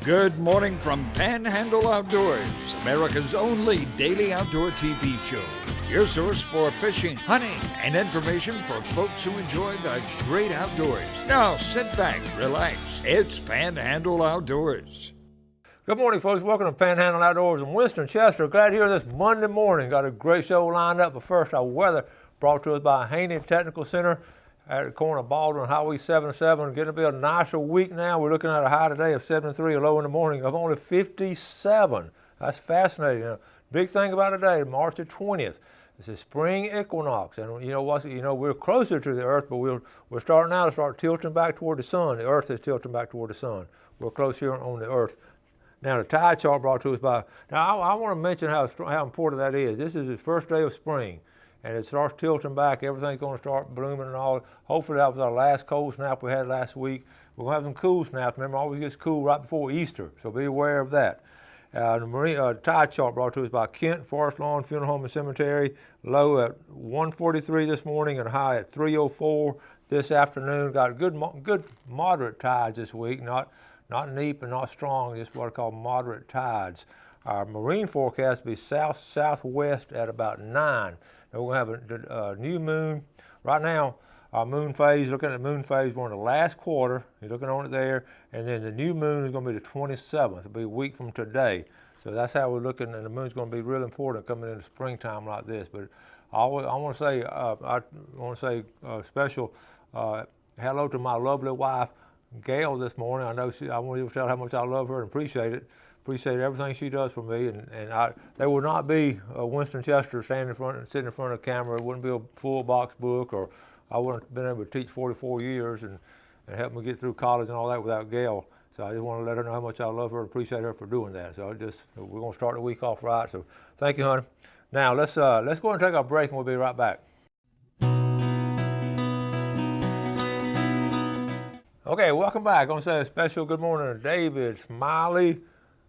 Good morning from Panhandle Outdoors, America's only daily outdoor TV show. Your source for fishing, hunting, and information for folks who enjoy the great outdoors. Now sit back, relax. It's Panhandle Outdoors. Good morning, folks. Welcome to Panhandle Outdoors. I'm Winston Chester. Glad you're here this Monday morning. Got a great show lined up, but first our weather brought to us by Haney Technical Center at the corner of Baldwin Highway 77. Getting to be a nicer week now. We're looking at a high today of 73, a low in the morning of only 57. That's fascinating. Big thing about today, March the 20th. It's a spring equinox, and you know what? We're closer to the Earth, but we're starting now to start tilting back toward the sun. The Earth is tilting back toward the sun. We're close here on the Earth. Now the tide chart brought to us by. Now I want to mention how important that is. This is the first day of spring, and it starts tilting back. Everything's going to start blooming and all. Hopefully that was our last cold snap we had last week. We're going to have some cool snaps. Remember, it always gets cool right before Easter, so be aware of that. The tide chart brought to us by Kent Forest Lawn Funeral Home and Cemetery. Low at 143 this morning and high at 304 this afternoon. Got good moderate tides this week. Not deep and not strong. Just what I call moderate tides. Our marine forecast will be south-southwest at about 9. Now we're going to have a new moon. Right now, our moon phase, looking at the moon phase, we're in the last quarter. You're looking on it there. And then the new moon is going to be the 27th. It'll be a week from today. So that's how we're looking, and the moon's going to be real important coming into springtime like this. But I want to say a special hello to my lovely wife, Gail, this morning. I want you to tell how much I love her and appreciate it. Appreciate everything she does for me, and there would not be Winston Chester sitting in front of the camera. It wouldn't be a full box book, or I wouldn't have been able to teach 44 years and help me get through college and all that without Gail. So I just want to let her know how much I love her and appreciate her for doing that. So we're going to start the week off right. So thank you, honey. Now let's go ahead and take our break, and we'll be right back. Okay, welcome back. I'm going to say a special good morning to David Smiley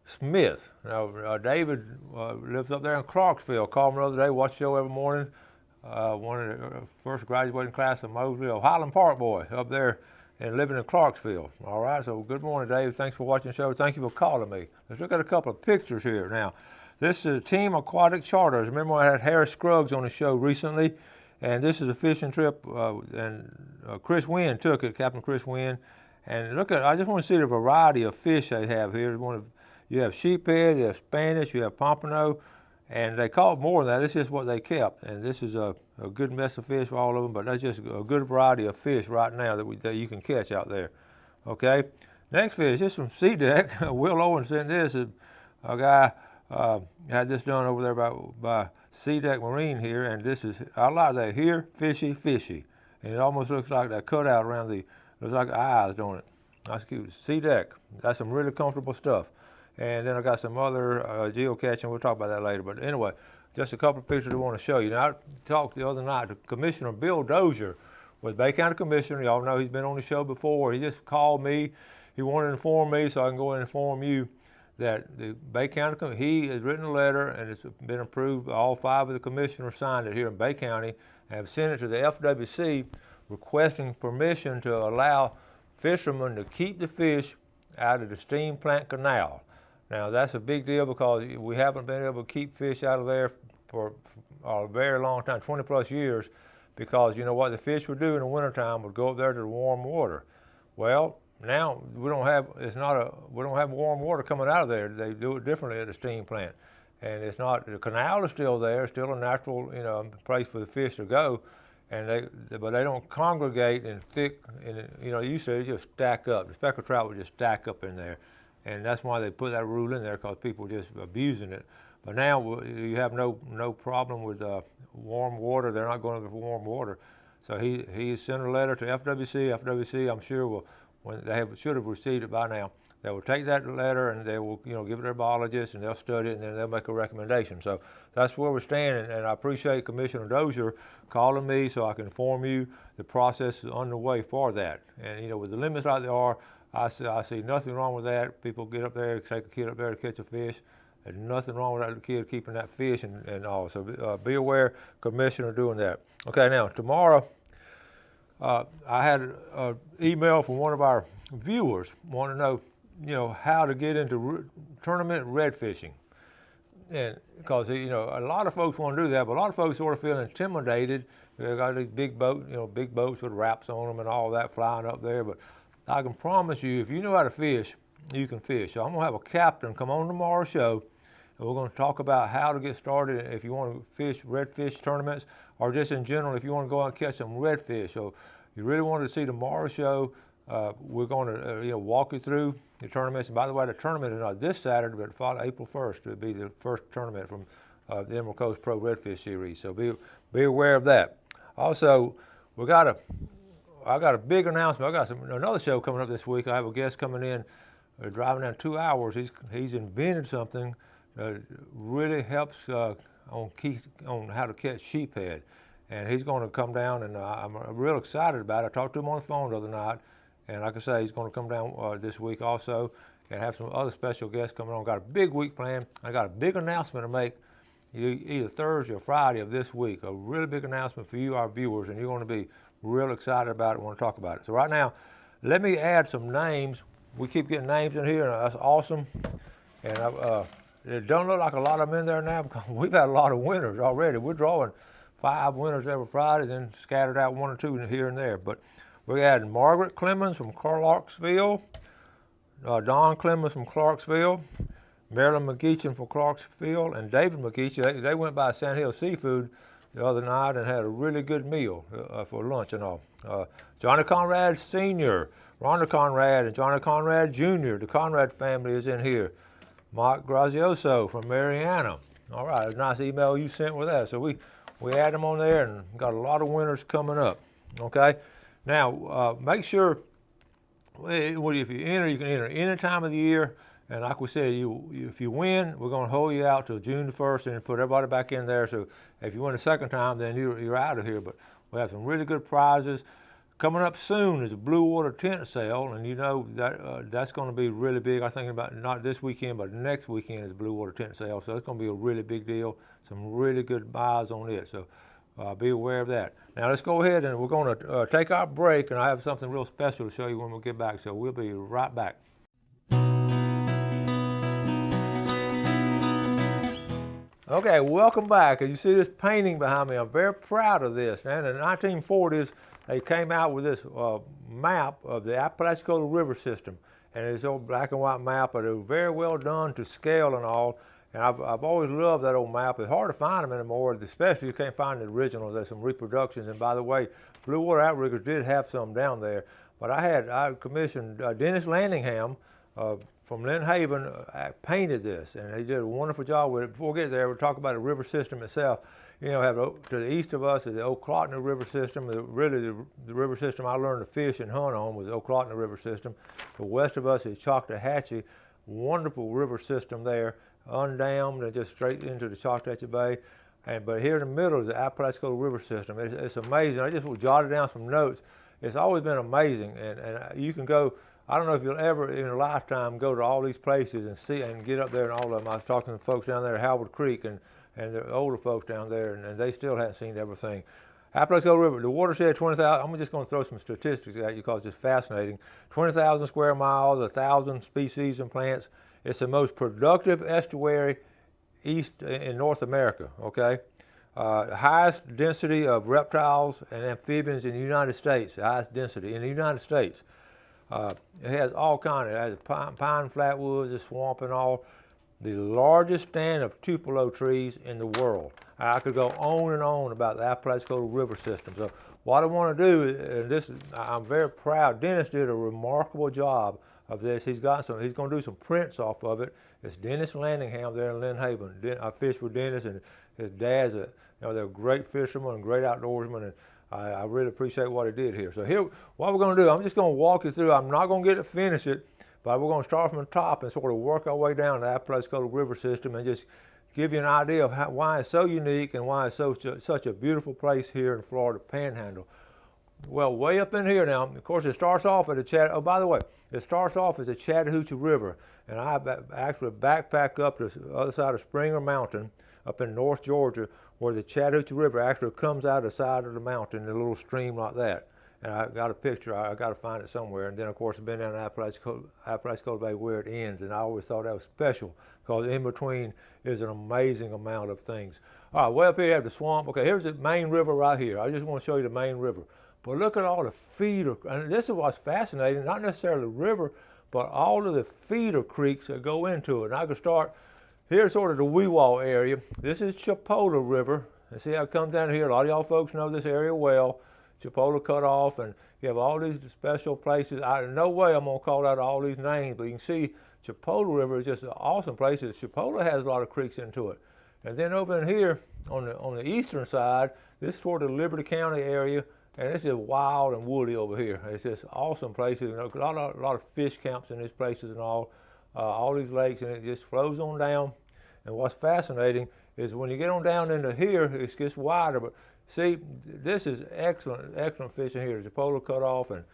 Smith. Now, David lives up there in Clarksville. Called me the other day, watch the show every morning. One of the first graduating class of Mosley, a Highland Park boy up there and living in Clarksville. All right, so good morning, Dave. Thanks for watching the show. Thank you for calling me. Let's look at a couple of pictures here. Now, this is Team Aquatic Charters. Remember I had Harris Scruggs on the show recently, and this is a fishing trip, and Chris Wynn took it, Captain Chris Wynn. And look at, I just want to see the variety of fish they have here. You have sheephead, you have Spanish, you have pompano, and they caught more than that. This is what they kept, and this is a good mess of fish for all of them, but that's just a good variety of fish right now that you can catch out there. Okay, next fish, this from Sea Deck. Will Owen sent this. A guy had this done over there by Sea Deck Marine here, and this is, I like that here, fishy, fishy. And it almost looks like that cutout around looks like eyes, don't it? That's cute. Sea Deck, that's some really comfortable stuff. And then I got some other geocaching. We'll talk about that later. But anyway, just a couple of pictures I want to show you. Now, I talked the other night to Commissioner Bill Dozier with Bay County Commissioner. Y'all know he's been on the show before. He just called me. He wanted to inform me so I can go and inform you that the Bay County, he has written a letter and it's been approved. All 5 of the commissioners signed it here in Bay County and have sent it to the FWC requesting permission to allow fishermen to keep the fish out of the steam plant canal. Now that's a big deal because we haven't been able to keep fish out of there for a very long time, 20 plus years, because you know what the fish would do in the wintertime would go up there to the warm water. Well, now we don't have warm water coming out of there. They do it differently at the steam plant. And it's not, the canal is still there, it's still a natural, place for the fish to go. And but they don't congregate in thick, you say they just stack up. The speckled trout would just stack up in there. And that's why they put that rule in there, because people are just abusing it. But now you have no problem with warm water. They're not going for warm water. So he sent a letter to FWC. FWC, I'm sure, should have received it by now. They will take that letter and they will, give it to their biologists and they'll study it and then they'll make a recommendation. So that's where we're standing, and I appreciate Commissioner Dozier calling me so I can inform you the process is underway for that. And with the limits like they are, I see nothing wrong with that. People get up there, take a kid up there to catch a fish. There's nothing wrong with that kid keeping that fish and all. So be aware, Commissioner, doing that. Okay, now tomorrow, I had an email from one of our viewers wanting to know how to get into tournament red fishing. And because, a lot of folks want to do that, but a lot of folks sort of feel intimidated. They got these big boats with wraps on them and all that flying up there. But I can promise you, if you know how to fish, you can fish. So I'm going to have a captain come on tomorrow's show, and we're going to talk about how to get started if you want to fish redfish tournaments, or just in general if you want to go out and catch some redfish. So you really want to see tomorrow's show. We're going to walk you through the tournaments. And by the way, the tournament is not this Saturday, but April 1st. It'll be the first tournament from the Emerald Coast Pro Redfish Series. So be aware of that. Also, I got a big announcement. I got another show coming up this week. I have a guest coming in, driving down 2 hours. He's invented something that really helps on how to catch sheephead. And he's going to come down, and I'm real excited about it. I talked to him on the phone the other night, and like I say, he's going to come down this week also, and have some other special guests coming on. Got a big week planned. I got a big announcement to make either Thursday or Friday of this week, a really big announcement for you, our viewers, and you're going to be real excited about it and want to talk about it. So right now, let me add some names. We keep getting names in here, and that's awesome. And it don't look like a lot of them in there now because we've had a lot of winners already. We're drawing 5 winners every Friday, then scattered out 1 or 2 here and there. But we're adding Margaret Clemens from Clarksville, Don Clemens from Clarksville, Marilyn McGeechan from Clarksville, and David McGeechan. They went by Sandhill Seafood the other night and had a really good meal for lunch and all. Johnny Conrad Sr., Rhonda Conrad, and Johnny Conrad Jr., the Conrad family is in here. Mike Grazioso from Mariana. All right, a nice email you sent with that. So we add them on there and got a lot of winners coming up. Okay, now make sure if you enter, you can enter any time of the year. And like we said, if you win, we're going to hold you out till June the 1st and put everybody back in there. So if you win a second time, then you're out of here. But we have some really good prizes. Coming up soon is a Blue Water tent sale, and that's going to be really big. I'm thinking about not this weekend, but next weekend is a Blue Water tent sale. So it's going to be a really big deal. Some really good buys on it. So be aware of that. Now let's go ahead and we're going to take our break, and I have something real special to show you when we get back. So we'll be right back. Okay, welcome back. As you see this painting behind me, I'm very proud of this. And in the 1940s, they came out with this map of the Apalachicola River system. And it's an old black and white map, but it was very well done to scale and all. And I've always loved that old map. It's hard to find them anymore, especially you can't find the originals. There's some reproductions. And by the way, Blue Water Outriggers did have some down there. But I commissioned Dennis Landingham from Lynn Haven painted this, and he did a wonderful job with it. Before we get there, we'll talk about the river system itself. Have to the east of us is the Ocklawaha River system. The river system I learned to fish and hunt on was the Ocklawaha River system. The west of us is Choctawhatchee, wonderful river system there, undammed and just straight into the Choctawhatchee Bay. But here in the middle is the Apalachicola River system. It's amazing. I just jotted down some notes. It's always been amazing, and you can go. I don't know if you'll ever in a lifetime go to all these places and see and get up there and all of them. I was talking to folks down there at Howard Creek and the older folks down there, and they still haven't seen everything. Apalachicola River, the watershed 20,000. I'm just going to throw some statistics at you because it's fascinating. 20,000 square miles, 1,000 species and plants. It's the most productive estuary east in North America. Okay, highest density of reptiles and amphibians in the United States. The highest density in the United States. It has all kinds. It has pine flatwoods, a swamp and all. The largest stand of tupelo trees in the world. I could go on and on about the Apalachicola River system. So what I want to do, I'm very proud. Dennis did a remarkable job of this. He's going to do some prints off of it. It's Dennis Landingham there in Lynn Haven. I fished with Dennis, and his dad's they're great fishermen and great outdoorsmen, and I really appreciate what he did here. So here, what we're going to do, I'm just going to walk you through. I'm not going to get to finish it, but we're going to start from the top and sort of work our way down the Apalachicola River system and just give you an idea of why it's so unique and why it's such a beautiful place here in Florida Panhandle. Well, way up in here now, of course, it starts off at it starts off as the Chattahoochee River, and I actually backpacked up to the other side of Springer Mountain up in North Georgia, where the Chattahoochee River actually comes out of the side of the mountain in a little stream like that. And I got a picture. I got to find it somewhere. And then, of course, I've been down to Apalachicola Bay where it ends, and I always thought that was special because in between is an amazing amount of things. All right, way up here you have the swamp. Okay, here's the main river right here. I just want to show you the main river. But look at all the feeder, and this is what's fascinating, not necessarily the river, but all of the feeder creeks that go into it. And I can start, here's sort of the Weewalt area. This is Chipola River. And see how it comes down here. A lot of y'all folks know this area well. Chipola cut off, and you have all these special places. No way I'm going to call out all these names, but you can see Chipola River is just an awesome place. Chipola has a lot of creeks into it. And then over in here on the eastern side, this is toward the Liberty County area, and it's just wild and woody over here. It's just awesome places. You know, a lot of fish camps in these places and all these lakes, and it just flows on down. And what's fascinating is when you get on down into here, it gets wider. But see, this is excellent fishing here. Chipola cut off, and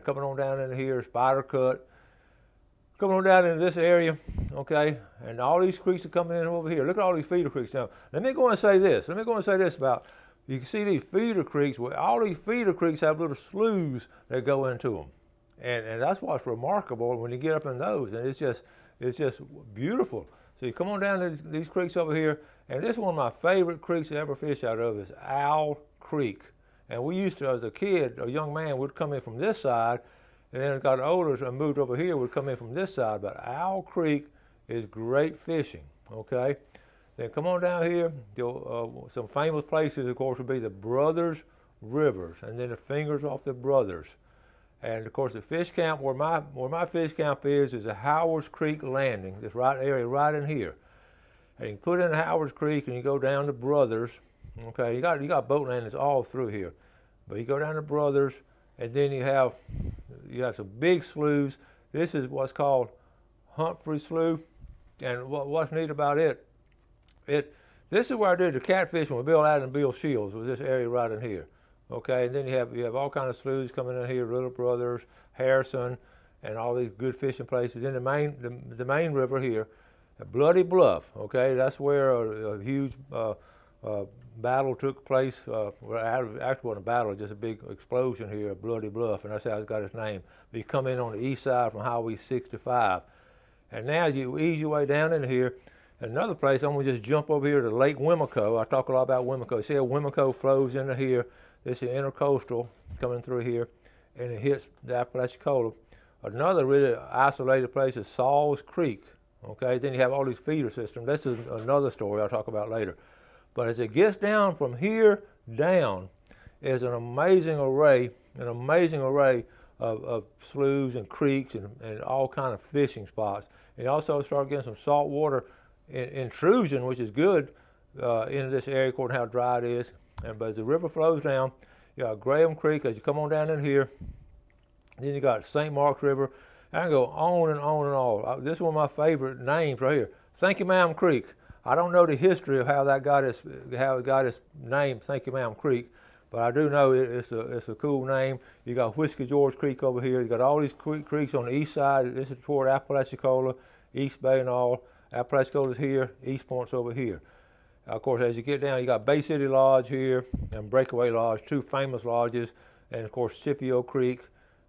coming on down into here, Spider Cut. Coming on down into this area, okay, and all these creeks are coming in over here. Look at all these feeder creeks now. Let me go and say this. About, you can see these feeder creeks. Well, all these feeder creeks have little sloughs that go into them, and that's what's remarkable when you get up in those. And it's just beautiful. So you come on down to these creeks over here, and this is one of my favorite creeks to ever fish out of is Owl Creek. And we used to, as a kid, a young man, would come in from this side. And then it got older and moved over here, would come in from this side. But Owl Creek is great fishing, okay? Then come on down here. Some famous places, of course, would be the Brothers Rivers, and then the fingers off the Brothers. And, of course, the fish camp, where my fish camp is a Howard's Creek Landing, this area right in here. And you put in Howard's Creek and you go down to Brothers, okay? You got boat landings all through here. But you go down to Brothers, and then you have some big sloughs. This is what's called Humphrey Slough, and what's neat about it, this is where I did the catfishing with Bill Adams and Bill Shields, was this area right in here. Okay, and then you have all kinds of sloughs coming in here, Little Brothers, Harrison, and all these good fishing places. In the main river here, Bloody Bluff. Okay, that's where a huge battle took place. Actually wasn't a battle, just a big explosion here at Bloody Bluff, and that's how it got its name. But you come in on the east side from Highway 65. And now as you ease your way down in here, another place, I'm going to just jump over here to Lake Wimico. I talk a lot about Wimico. See how Wimico flows into here? This is intercoastal coming through here, and it hits the Apalachicola. Another really isolated place is Saul's Creek. Okay, then you have all these feeder systems. This is another story I'll talk about later. But as it gets down from here down, is an amazing array of sloughs and creeks and all kind of fishing spots. And you also start getting some saltwater intrusion, which is good into this area according to how dry it is. But as the river flows down, you got Graham Creek as you come on down in here. Then you got St. Mark's River. I can go on and on and on. This is one of my favorite names right here, Thank You Ma'am Creek. I don't know the history of how it got its name, Thank You Ma'am Creek, but I do know it's a cool name. You got Whiskey George Creek over here. You got all these creeks on the east side. This is toward Apalachicola, East Bay and all. Apalachicola's here, East Point's over here. Of course, as you get down, you got Bay City Lodge here and Breakaway Lodge, two famous lodges, and of course Scipio Creek.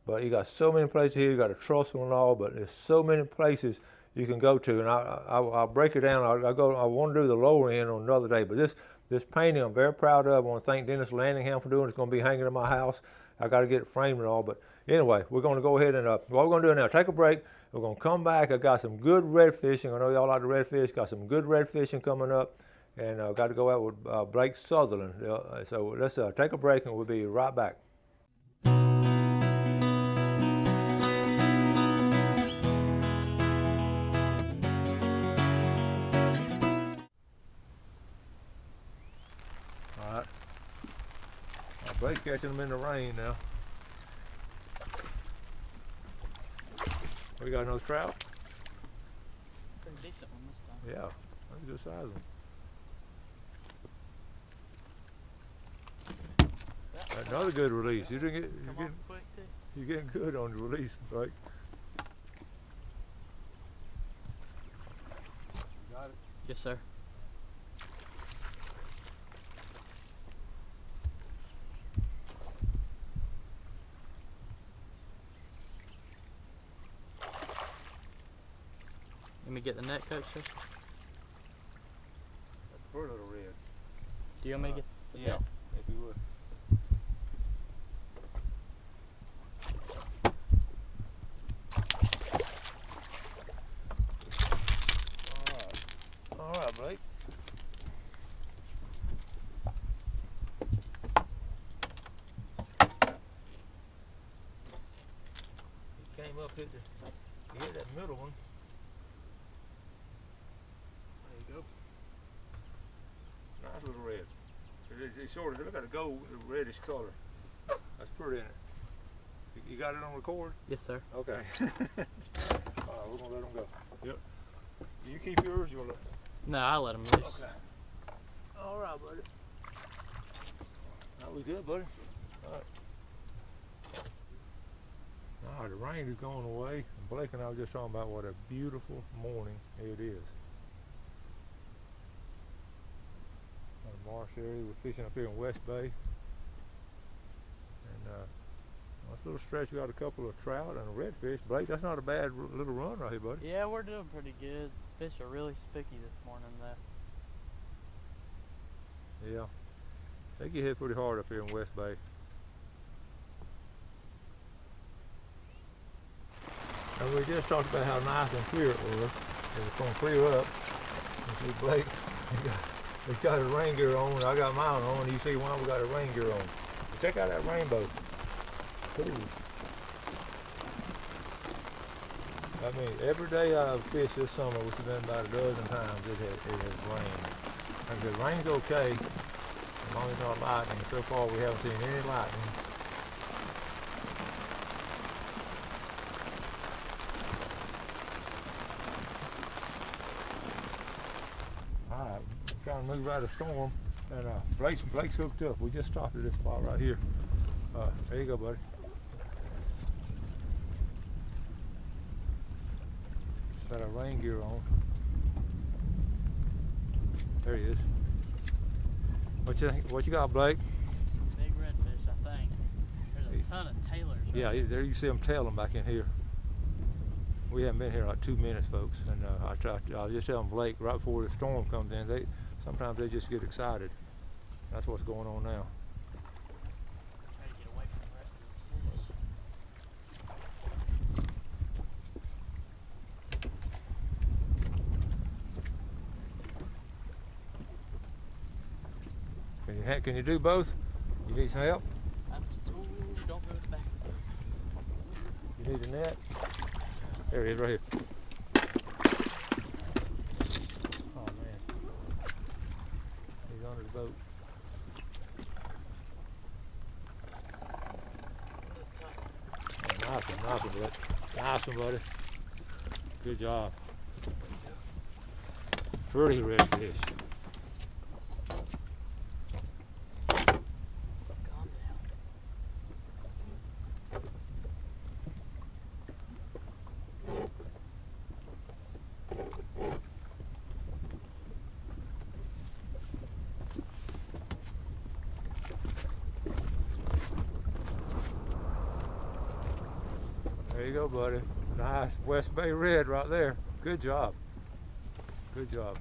But you got so many places here. You got a trestle and all, but there's so many places you can go to, and I'll break it down. I want to do the lower end on another day, but this painting I'm very proud of. I want to thank Dennis Landingham for doing it. It's going to be hanging in my house. I got to get it framed and all, but anyway, we're going to go ahead and what we're going to do now, take a break. We're going to come back. I got some good red fishing. I know y'all like the red fish. Got some good red fishing coming up, and I've got to go out with Blake Sutherland. So let's take a break, and we'll be right back. Blake's catching them in the rain now. We got no trout? Pretty decent one this time. Yeah, that's a good size one. Another good release. You're getting good on the release, Blake. Got it? Yes, sir. Let me get the net coach sister. That's a little red. Do you want me to get the Yeah, net? if you would. All right, Blake. He came up, hit that middle one. There you go. Nice little red. It's sort of, look at the gold, the reddish color. That's pretty in it. You got it on record? Yes, sir. Okay. All right, we're gonna let them go. Yep. You keep yours, you'll let. No, I'll let him loose. Okay. All right, buddy. Are we good, buddy? All right. All right, the rain is going away. And Blake and I were just talking about what a beautiful morning it is. The marsh area, we're fishing up here in West Bay. And this little stretch, we got a couple of trout and a redfish. Blake, that's not a bad little run right here, buddy. Yeah, we're doing pretty good. Fish are really spiky this morning, though. Yeah. They get hit pretty hard up here in West Bay. And we just talked about how nice and clear it was. It's going to clear up. You see Blake, he's got his rain gear on. I got mine on. You see why we got a rain gear on. Check out that rainbow. Cool. I mean, every day I've fished this summer, which has been about a dozen times, it has rained. And the rain's okay, as long as it's not lightning. So far, we haven't seen any lightning. All right, trying to move out of the storm. And Blake's hooked up. We just stopped at this spot right here. There you go, buddy. Got our rain gear on. There he is. What you got, Blake? Big redfish, I think. There's a ton of tailors. Yeah, right there you see them tailing back in here. We haven't been here like 2 minutes, folks, and I was just telling Blake right before the storm comes in. Sometimes they just get excited. That's what's going on now. Try to get away from the rest of this fish. Can you do both? You need some help? Ooh, don't go to the back. You need a net? There he is, right here. Oh man, he's under the boat. Nice one, buddy. Nice one, buddy. Good job. Pretty redfish. There you go, buddy. Nice West Bay red right there. Good job. Good job.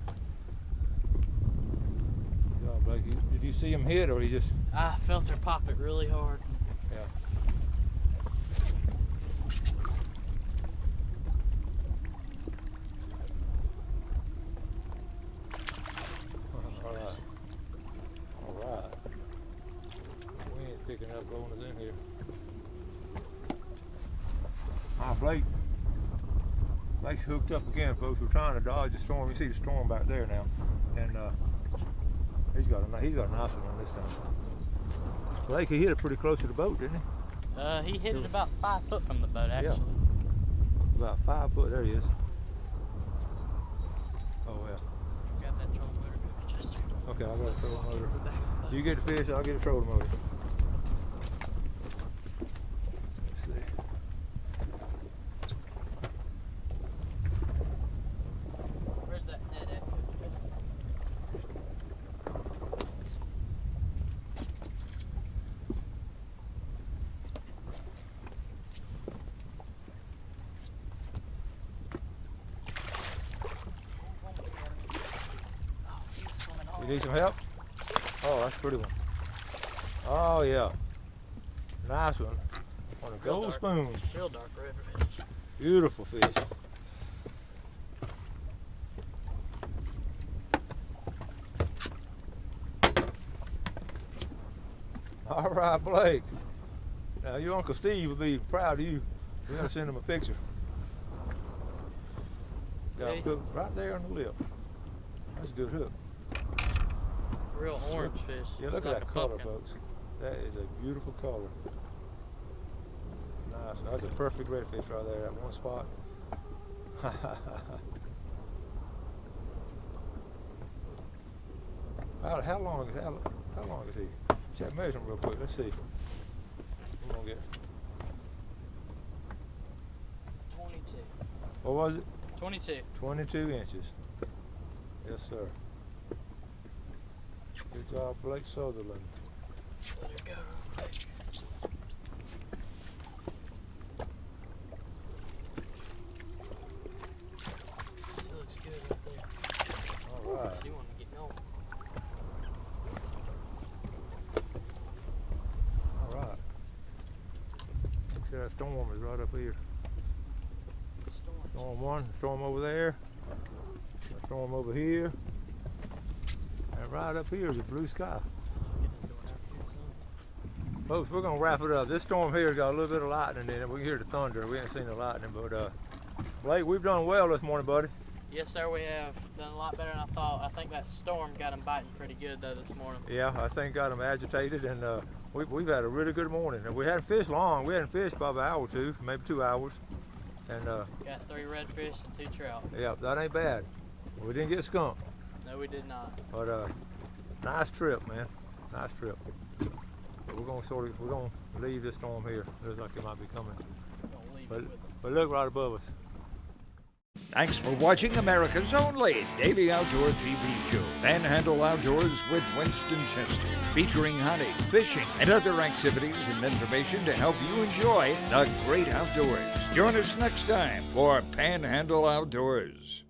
Good job, Blake. Did you see him hit, or he just? I felt her pop it really hard. Yeah. All right. All right. We ain't picking up blowing us in here. Blake's hooked up again, folks. We're trying to dodge the storm. You see the storm back there now, and he's got a nice one this time. Blake, he hit it pretty close to the boat, didn't he? He hit it about 5 foot from the boat, actually. Yeah. About 5 foot. There he is. Oh yeah. Grab that trolling motor, Coach Chester. Okay, I got a trolling motor. Get the back of the boat. You get the fish, I'll get a trolling motor. Let's see. Where's that net at, Coach? need some help? Oh, that's a pretty one. Oh yeah. Nice one. On a gold dark. spoon. Real dark red fish. Beautiful fish. All right, Blake. Now your Uncle Steve will be proud of you. We gotta send him a picture. Got him hooked right there on the lip. That's a good hook. Real orange fish. Yeah, look Like at a that color, pumpkin. folks. That is a beautiful color. Nice. That's a perfect redfish right there. That one spot. How long is he? Check measure him real quick. Let's see. We're gonna get. 22. What was it? 22. 22 inches. Yes, sir. Good job, Blake Sutherland. Let her go real quick. She looks good up there. All right. She wanted to get going. All right. See that storm is right up here. Storm one, storm over there, a storm over here, and right up here is a blue sky. Get this going out here soon. Folks, we're gonna wrap it up. This storm here's got a little bit of lightning in it. We can hear the thunder. We ain't seen the lightning, but Blake, we've done well this morning, buddy. Yes, sir, we have done a lot better than I thought. I think that storm got them biting pretty good, though, this morning. Yeah, I think got them agitated, and we've had a really good morning. And we hadn't fished long. We hadn't fished probably an hour or two, maybe 2 hours. And Got 3 redfish and 2 trout. yeah, that ain't bad. We didn't get skunked, No, we did not. but nice trip, man. Nice trip. But we're gonna leave this storm here. Looks like it might be coming. Don't leave But, it with them. but look right above us. Thanks for watching America's only daily outdoor TV show, Panhandle Outdoors with Winston Chester, featuring hunting, fishing, and other activities and information to help you enjoy the great outdoors. Join us next time for Panhandle Outdoors.